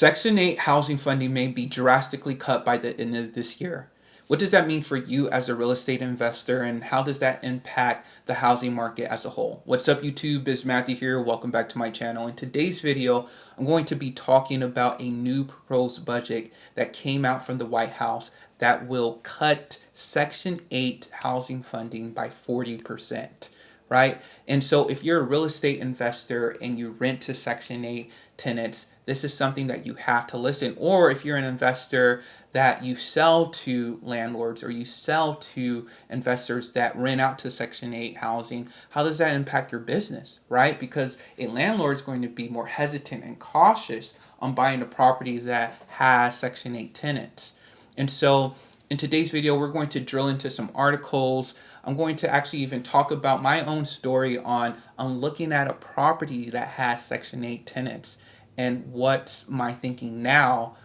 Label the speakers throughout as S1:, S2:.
S1: Section 8 housing funding may be drastically cut by the end of this year. What does that mean for you as a real estate investor, and how does that impact the housing market as a whole? What's up, YouTube? Biz Matthew here. Welcome back to my channel. In today's video, I'm going to be talking about a new proposed budget that came out from the White House that will cut Section 8 housing funding by 40%. Right? And so if you're a real estate investor and you rent to Section 8 tenants, this is something that you have to listen. Or if you're an investor that you sell to landlords or you sell to investors that rent out to Section 8 housing, how does that impact your business, right? Because a landlord is going to be more hesitant and cautious on buying a property that has Section 8 tenants. And so in today's video, we're going to drill into some articles. I'm going to actually even talk about my own story on looking at a property that has Section 8 tenants and what's my thinking now,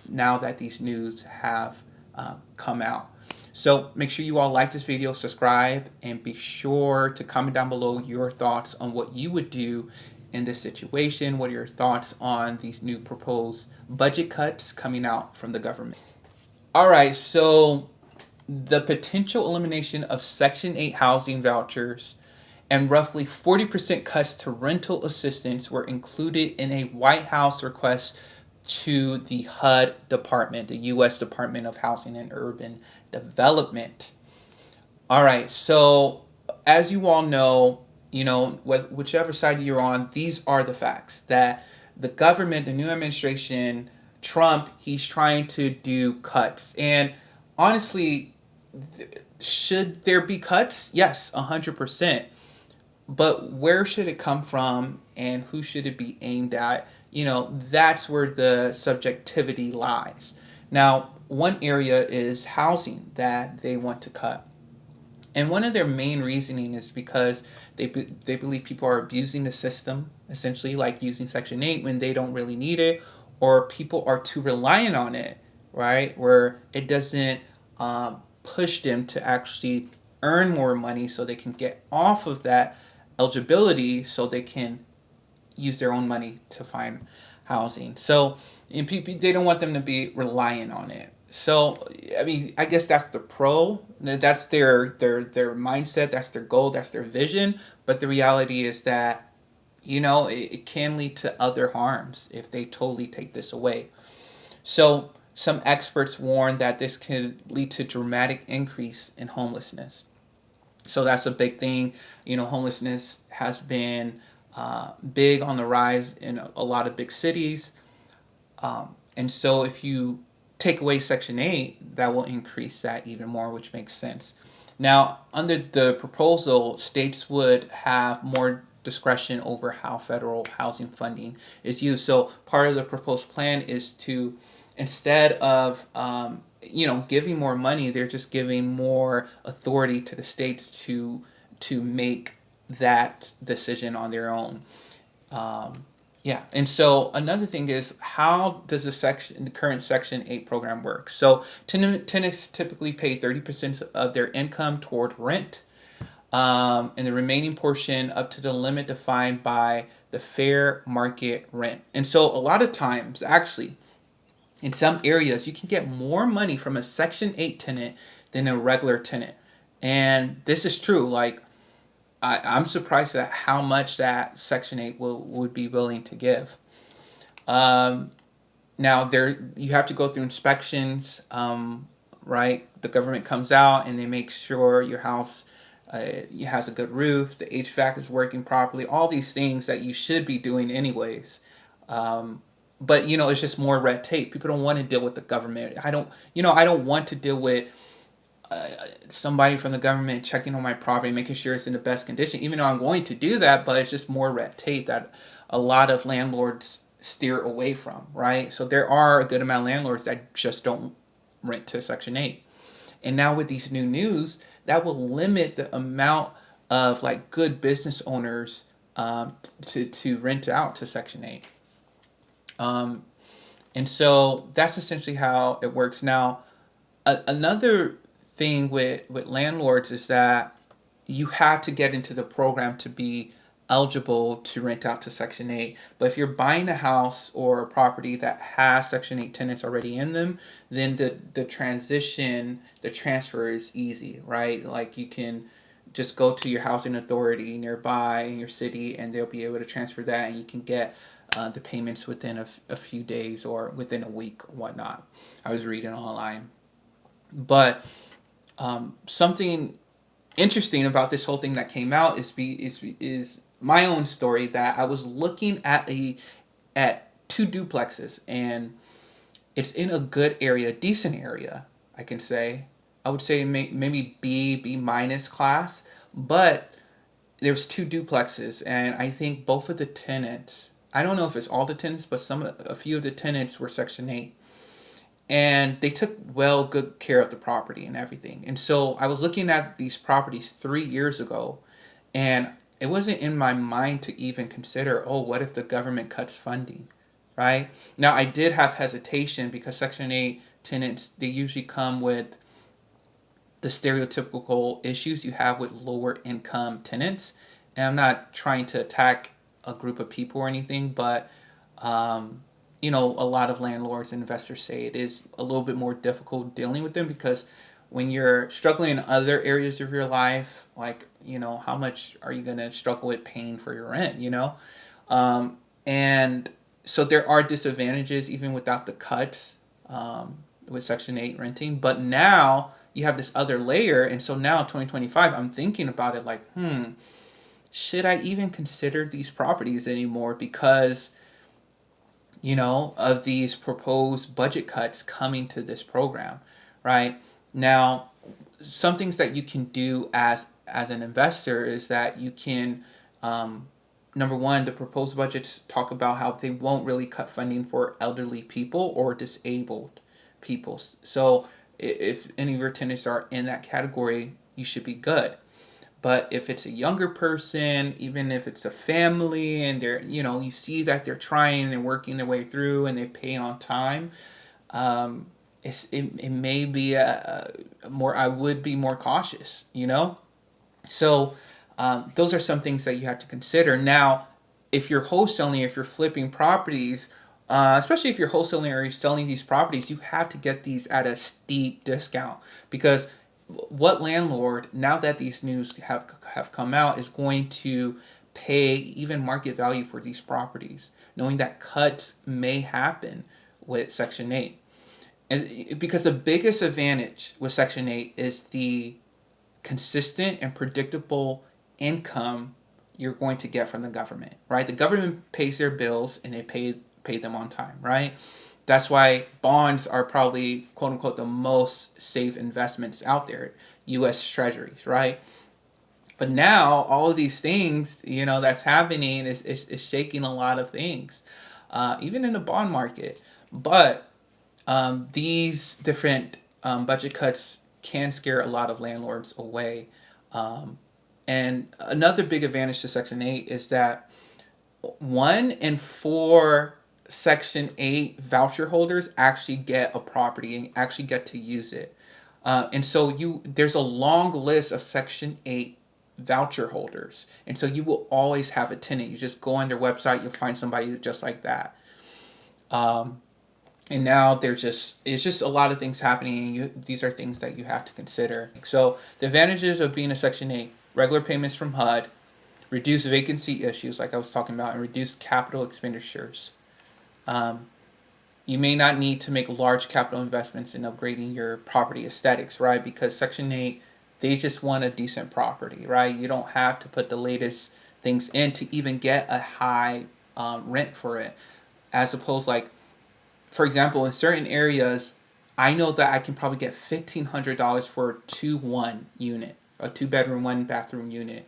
S1: now that these news have come out. So make sure you all like this video, subscribe, and be sure to comment down below your thoughts on what you would do in this situation. What are your thoughts on these new proposed budget cuts coming out from the government? All right, so the potential elimination of Section 8 housing vouchers and roughly 40% cuts to rental assistance were included in a White House request to the HUD department, the U.S. Department of Housing and Urban Development. All right, so as you all know, whichever side you're on, these are the facts that the government, the new administration, Trump, he's trying to do cuts. And honestly, should there be cuts? Yes, 100%. But where should it come from and who should it be aimed at? That's where the subjectivity lies. Now, one area is housing that they want to cut. And one of their main reasoning is because they believe people are abusing the system, essentially like using Section 8 when they don't really need it, or people are too reliant on it, right? Where it doesn't push them to actually earn more money so they can get off of that eligibility so they can use their own money to find housing. So and people, they don't want them to be reliant on it. So I mean, I guess that's the pro. That's their mindset. That's their goal. That's their vision. But the reality is that it can lead to other harms if they totally take this away. So some experts warn that this can lead to dramatic increase in homelessness. So that's a big thing. Homelessness has been big on the rise in a lot of big cities. And so if you take away Section 8, that will increase that even more, which makes sense. Now, under the proposal, states would have more discretion over how federal housing funding is used. So part of the proposed plan is to, instead of giving more money, they're just giving more authority to the states to make that decision on their own. And so another thing is, how does the current Section 8 program work? So tenants typically pay 30% of their income toward rent, and the remaining portion up to the limit defined by the fair market rent. And so a lot of times, actually, in some areas, you can get more money from a Section 8 tenant than a regular tenant. And this is true. Like, I'm surprised at how much that Section 8 would be willing to give. Now, you have to go through inspections, right? The government comes out and they make sure your house has a good roof, the HVAC is working properly, all these things that you should be doing anyways. But it's just more red tape. People don't want to deal with the government. I don't want to deal with somebody from the government checking on my property, making sure it's in the best condition, even though I'm going to do that, but it's just more red tape that a lot of landlords steer away from, right? So there are a good amount of landlords that just don't rent to Section 8. And now with these new news, that will limit the amount of good business owners to rent out to Section 8. And so that's essentially how it works. Now, another thing with landlords is that you have to get into the program to be eligible to rent out to Section 8. But if you're buying a house or a property that has Section 8 tenants already in them, then the transfer is easy, right? Like you can just go to your housing authority nearby in your city and they'll be able to transfer that, and you can get the payments within a few days or within a week or whatnot. I was reading online. But something interesting about this whole thing that came out is my own story that I was looking at two duplexes, and it's in a good area, decent area, I can say. I would say maybe B minus class, but there's two duplexes, and I think both of the tenants. I don't know if it's all the tenants, but a few of the tenants were Section 8, and they took good care of the property and everything. And so I was looking at these properties 3 years ago, and it wasn't in my mind to even consider, oh, what if the government cuts funding, right? Now I did have hesitation because Section 8 tenants, they usually come with the stereotypical issues you have with lower income tenants. And I'm not trying to attack a group of people or anything, but um, a lot of landlords and investors say it is a little bit more difficult dealing with them because when you're struggling in other areas of your life, like, how much are you going to struggle with paying for your rent? And so there are disadvantages even without the cuts with Section 8 renting. But now you have this other layer. And so now, 2025, I'm thinking about it like, should I even consider these properties anymore because, of these proposed budget cuts coming to this program, right? Now, some things that you can do as an investor is that you can, number one, the proposed budgets talk about how they won't really cut funding for elderly people or disabled people. So if any of your tenants are in that category, you should be good. But if it's a younger person, even if it's a family, and you see that they're trying and they're working their way through and they pay on time, um, it may be I would be more cautious. So those are some things that you have to consider. Now, if you're wholesaling, if you're flipping properties, especially if you're wholesaling or you're selling these properties, you have to get these at a steep discount because what landlord, now that these news have come out, is going to pay even market value for these properties, knowing that cuts may happen with Section 8? And because the biggest advantage with Section 8 is the consistent and predictable income you're going to get from the government, right? The government pays their bills and they pay them on time, right? That's why bonds are probably, quote unquote, the most safe investments out there, US Treasuries, right? But now all of these things, that's happening is shaking a lot of things, even in the bond market. But these different budget cuts can scare a lot of landlords away. Um, and another big advantage to Section 8 is that 1 in 4 Section 8 voucher holders actually get a property and actually get to use it. And so there's a long list of Section 8 voucher holders. And so you will always have a tenant. You just go on their website, you'll find somebody just like that. Um, and now it's just a lot of things happening, and these are things that you have to consider. So the advantages of being a Section 8: regular payments from HUD, reduce vacancy issues like I was talking about, and reduce capital expenditures. Um, you may not need to make large capital investments in upgrading your property aesthetics, right? Because Section 8, they just want a decent property, right? You don't have to put the latest things in to even get a high rent for it. As opposed, like, for example, in certain areas, I know that I can probably get $1,500 for a 2-1 unit, a 2 bedroom, 1 bathroom unit.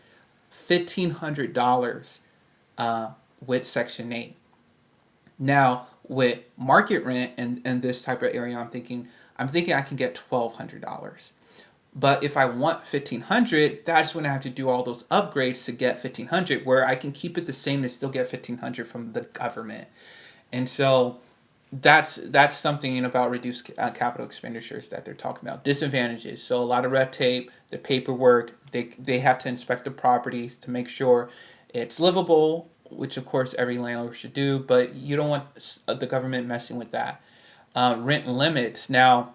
S1: $1,500 with Section 8. Now, with market rent and this type of area, I'm thinking I can get $1,200. But if I want 1,500, that's when I have to do all those upgrades to get 1,500, where I can keep it the same and still get 1,500 from the government. And so that's something about reduced capital expenditures that they're talking about. Disadvantages: so a lot of red tape, the paperwork. They have to inspect the properties to make sure It's livable, which of course every landlord should do, but you don't want the government messing with that. Rent limits. Now,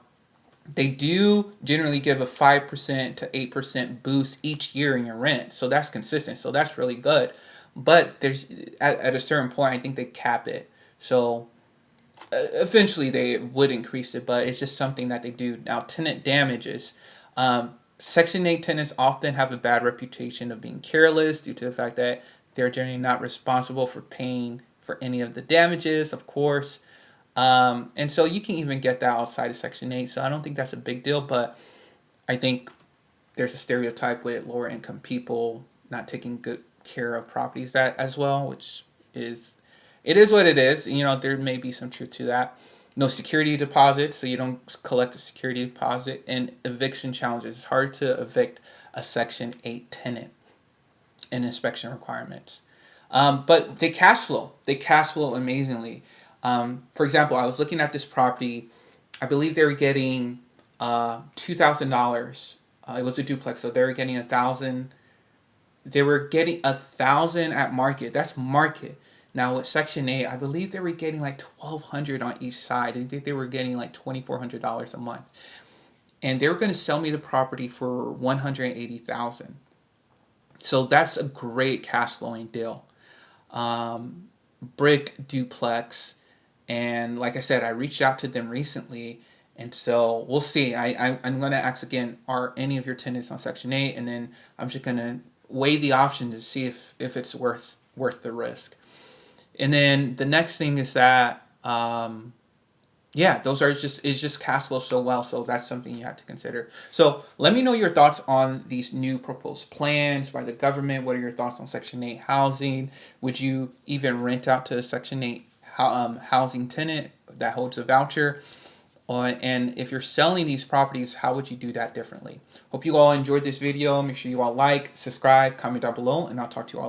S1: they do generally give a 5% to 8% boost each year in your rent. So that's consistent. So that's really good. But there's at a certain point, I think they cap it. So eventually they would increase it, but it's just something that they do. Now, tenant damages. Section 8 tenants often have a bad reputation of being careless due to the fact that they're generally not responsible for paying for any of the damages, of course. And so you can even get that outside of Section 8. So I don't think that's a big deal, but I think there's a stereotype with lower income people not taking good care of properties that as well, which is it is what it is. You know, there may be some truth to that. No security deposit, so you don't collect a security deposit, and eviction challenges. It's hard to evict a Section 8 tenant and inspection requirements. But they cash flow. They cash flow amazingly. For example, I was looking at this property. I believe they were getting $2,000. It was a duplex, so they were getting 1,000. They were getting 1,000 at market. That's market. Now with Section 8, I believe they were getting like 1,200 on each side. I think they were getting like $2,400 a month, and they were going to sell me the property for 180,000. So that's a great cash flowing deal. Brick duplex, and like I said, I reached out to them recently, and so we'll see. I'm gonna ask again, are any of your tenants on Section 8, and then I'm just gonna weigh the option to see if it's worth the risk. And then the next thing is that yeah, those are just it's just cash flow so well, so that's something you have to consider. So let me know your thoughts on these new proposed plans by the government. What are your thoughts on Section 8 housing? Would you even rent out to a Section 8 housing tenant that holds a voucher? And if you're selling these properties, how would you do that differently? Hope you all enjoyed this video. Make sure you all like, subscribe, comment down below, and I'll talk to you all